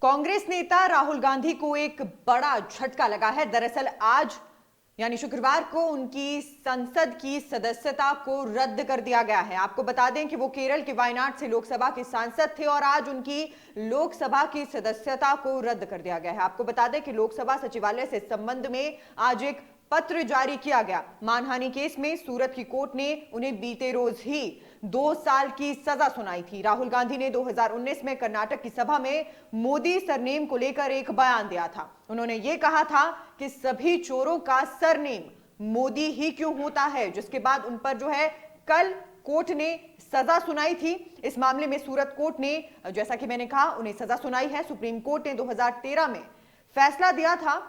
कांग्रेस नेता राहुल गांधी को एक बड़ा झटका लगा है। दरअसल आज यानी शुक्रवार को उनकी संसद की सदस्यता को रद्द कर दिया गया है। आपको बता दें कि वो केरल के वायनाड से लोकसभा के सांसद थे और आज उनकी लोकसभा की सदस्यता को रद्द कर दिया गया है। आपको बता दें कि लोकसभा सचिवालय से इस संबंध में आज एक पत्र जारी किया गया। मानहानि केस में सूरत की कोर्ट ने उन्हें बीते रोज ही 2 साल की सजा सुनाई थी। राहुल गांधी ने 2019 में कर्नाटक की सभा में मोदी सरनेम को लेकर एक बयान दिया था। उन्होंने ये कहा था कि सभी चोरों का सरनेम मोदी ही क्यों होता है, जिसके बाद उन पर जो है कल कोर्ट ने सजा सुनाई थी। इस मामले में सूरत कोर्ट ने, जैसा कि मैंने कहा, उन्हें सजा सुनाई है। सुप्रीम कोर्ट ने 2013 में फैसला दिया था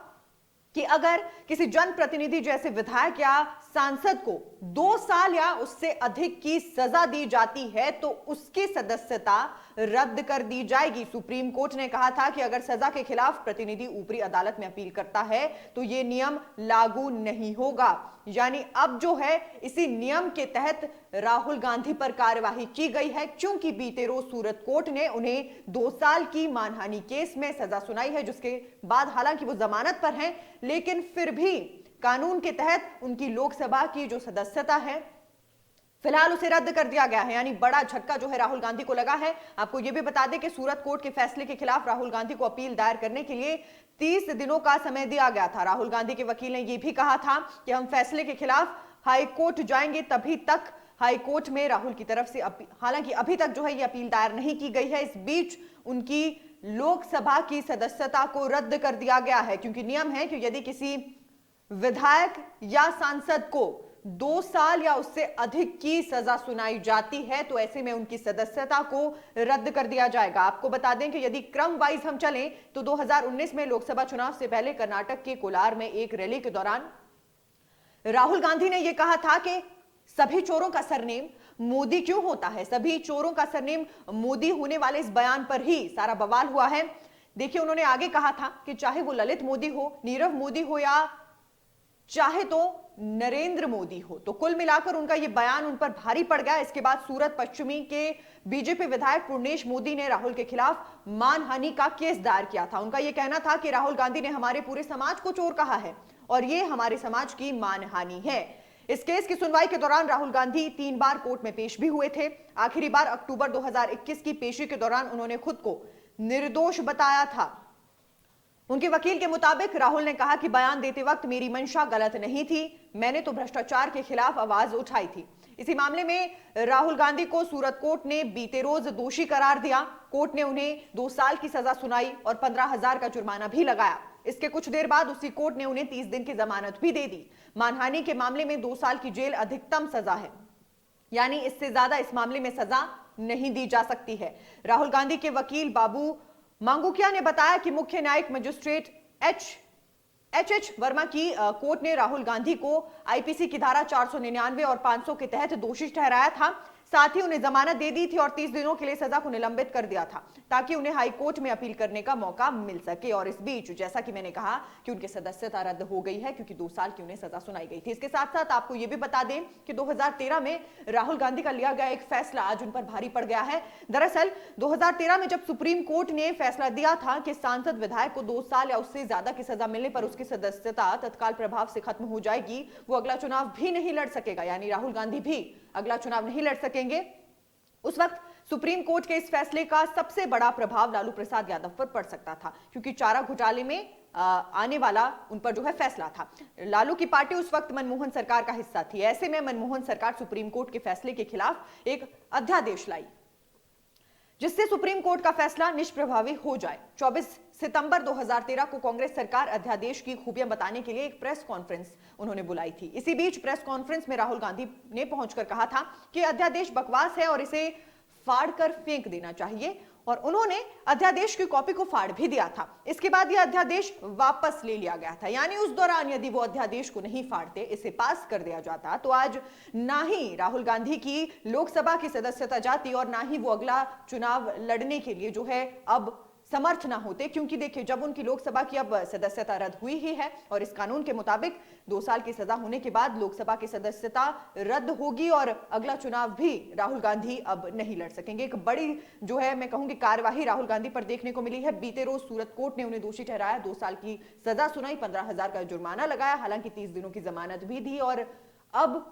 कि अगर किसी जनप्रतिनिधि जैसे विधायक या सांसद को 2 साल या उससे अधिक की सजा दी जाती है तो उसकी सदस्यता रद्द कर दी जाएगी। सुप्रीम कोर्ट ने कहा था कि अगर सजा के खिलाफ प्रतिनिधि ऊपरी अदालत में अपील करता है तो यह नियम लागू नहीं होगा। यानी अब जो है इसी नियम के तहत राहुल गांधी पर कार्यवाही की गई है, क्योंकि बीते रोज सूरत कोर्ट ने उन्हें 2 साल की मानहानि केस में सजा सुनाई है, जिसके बाद हालांकि वो जमानत पर हैं, लेकिन फिर भी कानून के तहत उनकी लोकसभा की जो सदस्यता है फिलहाल उसे रद्द कर दिया गया है। यानी बड़ा झटका जो है राहुल गांधी को लगा है। आपको यह भी बता दें कि सूरत कोर्ट के फैसले के खिलाफ राहुल गांधी को अपील दायर करने के लिए 30 दिनों का समय दिया गया था। राहुल गांधी के वकील ने यह भी कहा था कि हम फैसले के खिलाफ हाई कोर्ट जाएंगे, तभी तक हाई कोर्ट में राहुल की तरफ से हालांकि अभी तक जो है यह अपील दायर नहीं की गई है। इस बीच उनकी लोकसभा की सदस्यता को रद्द कर दिया गया है, क्योंकि नियम है कि यदि किसी विधायक या सांसद को 2 साल या उससे अधिक की सजा सुनाई जाती है तो ऐसे में उनकी सदस्यता को रद्द कर दिया जाएगा। आपको बता दें कि यदि क्रम वाइज हम चलें तो 2019 में लोकसभा चुनाव से पहले कर्नाटक के कोलार में एक रैली के दौरान राहुल गांधी ने यह कहा था कि सभी चोरों का सरनेम मोदी क्यों होता है। सभी चोरों का सरनेम मोदी होने वाले इस बयान पर ही सारा बवाल हुआ है। देखिए, उन्होंने आगे कहा था कि चाहे वो ललित मोदी हो, नीरव मोदी हो या चाहे तो नरेंद्र मोदी हो, तो कुल मिलाकर उनका यह बयान उन पर भारी पड़ गया। इसके बाद सूरत पश्चिमी के बीजेपी विधायक पूर्णेश मोदी ने राहुल के खिलाफ मानहानि का केस दायर किया था। उनका यह कहना था कि राहुल गांधी ने हमारे पूरे समाज को चोर कहा है और यह हमारे समाज की मानहानि है। इस केस की सुनवाई के दौरान राहुल गांधी 3 बार कोर्ट में पेश भी हुए थे। आखिरी बार अक्टूबर 2021 की पेशी के दौरान उन्होंने खुद को निर्दोष बताया था। उनके वकील के मुताबिक राहुल ने कहा कि बयान देते वक्त मेरी मंशा गलत नहीं थी, मैंने तो भ्रष्टाचार के खिलाफ आवाज उठाई थी। इसी मामले में राहुल गांधी को सूरत कोर्ट ने बीते रोज दोषी करार दिया। कोर्ट ने उन्हें 2 साल की सजा सुनाई और 15,000 का जुर्माना भी लगाया। इसके कुछ देर बाद उसी कोर्ट ने उन्हें 30 दिन की जमानत भी दे दी। मानहानि के मामले में 2 साल की जेल अधिकतम सजा है, यानी इससे ज्यादा इस मामले में सजा नहीं दी जा सकती है। राहुल गांधी के वकील बाबू मांगुकिया ने बताया कि मुख्य न्यायिक मजिस्ट्रेट एच वर्मा की कोर्ट ने राहुल गांधी को आईपीसी की धारा 499 और 500 के तहत दोषी ठहराया था। साथ ही उन्हें जमानत दे दी थी और 30 दिनों के लिए सजा को निलंबित कर दिया था, ताकि उन्हें हाई कोर्ट में अपील करने का मौका मिल सके। और इस बीच जैसा कि मैंने कहा कि उनकी सदस्यता रद्द हो गई है, क्योंकि 2 साल की उन्हें सजा सुनाई गई थी। इसके साथ साथ आपको यह भी बता दें कि 2013 में राहुल गांधी का लिया गया एक फैसला आज उन पर भारी पड़ गया है। दरअसल 2013 में जब सुप्रीम कोर्ट ने फैसला दिया था कि सांसद विधायक को 2 साल या उससे ज्यादा की सजा मिलने पर उसकी सदस्यता तत्काल प्रभाव से खत्म हो जाएगी, वो अगला चुनाव भी नहीं लड़ सकेगा, यानी राहुल गांधी भी अगला चुनाव नहीं लड़ सकेंगे। उस वक्त सुप्रीम कोर्ट के इस फैसले का सबसे बड़ा प्रभाव लालू प्रसाद यादव पर पड़ सकता था, क्योंकि चारा घोटाले में आने वाला उन पर जो है फैसला था। लालू की पार्टी उस वक्त मनमोहन सरकार का हिस्सा थी। ऐसे में मनमोहन सरकार सुप्रीम कोर्ट के फैसले के खिलाफ एक अध्यादेश लाई, जिससे सुप्रीम कोर्ट का फैसला निष्प्रभावी हो जाए। 24 सितंबर 2013 को कांग्रेस सरकार अध्यादेश की खूबियां बताने के लिए एक प्रेस कॉन्फ्रेंस उन्होंने बुलाई थी। इसी बीच प्रेस कॉन्फ्रेंस में राहुल गांधी ने पहुंचकर कहा था कि अध्यादेश बकवास है और इसे फाड़कर फेंक देना चाहिए, और उन्होंने अध्यादेश की कॉपी को फाड़ भी दिया था। इसके बाद यह अध्यादेश वापस ले लिया गया था, यानी उस दौरान यदि वो अध्यादेश को नहीं फाड़ते, इसे पास कर दिया जाता, तो आज ना ही राहुल गांधी की लोकसभा की सदस्यता जाती और ना ही वो अगला चुनाव लड़ने के लिए जो है अब समर्थ ना होते, क्योंकि देखिए जब उनकी लोकसभा की अब सदस्यता रद्द हुई ही है और इस कानून के मुताबिक 2 साल की सजा होने के बाद लोकसभा की सदस्यता रद्द होगी और अगला चुनाव भी राहुल गांधी अब नहीं लड़ सकेंगे। एक बड़ी जो है मैं कहूंगी कार्यवाही राहुल गांधी पर देखने को मिली है। बीते रोज सूरत कोर्ट ने उन्हें दोषी ठहराया, 2 साल की सजा सुनाई, 15,000 का जुर्माना लगाया, हालांकि 30 दिनों की जमानत भी दी और अब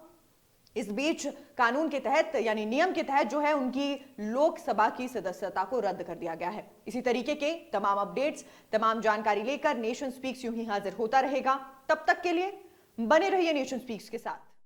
इस बीच कानून के तहत यानी नियम के तहत जो है उनकी लोकसभा की सदस्यता को रद्द कर दिया गया है। इसी तरीके के तमाम अपडेट्स, तमाम जानकारी लेकर नेशन स्पीक्स यूं ही हाजिर होता रहेगा। तब तक के लिए बने रहिए नेशन स्पीक्स के साथ।